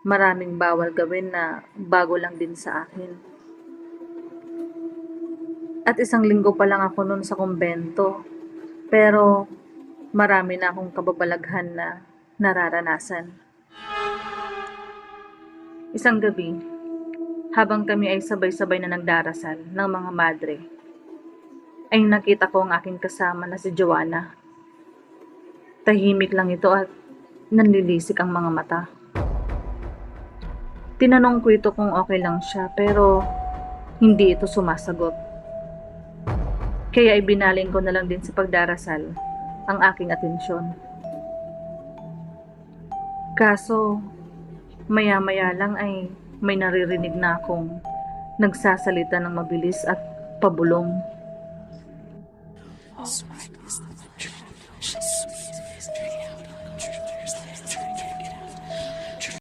maraming bawal gawin na bago lang din sa akin. At 1 linggo pa lang ako noon sa kumbento, pero marami na akong kababalaghan na nararanasan. Isang gabi, habang kami ay sabay-sabay na nagdarasal ng mga madre, ay nakita ko ang aking kasama na si Joanna. Tahimik lang ito at nanlilisik ang mga mata. Tinanong ko ito kung okay lang siya, pero hindi ito sumasagot. Kaya ibinaling ko na lang din sa pagdarasal ang aking atensyon. Kaso, maya-maya lang ay may naririnig na akong nagsasalita ng mabilis at pabulong.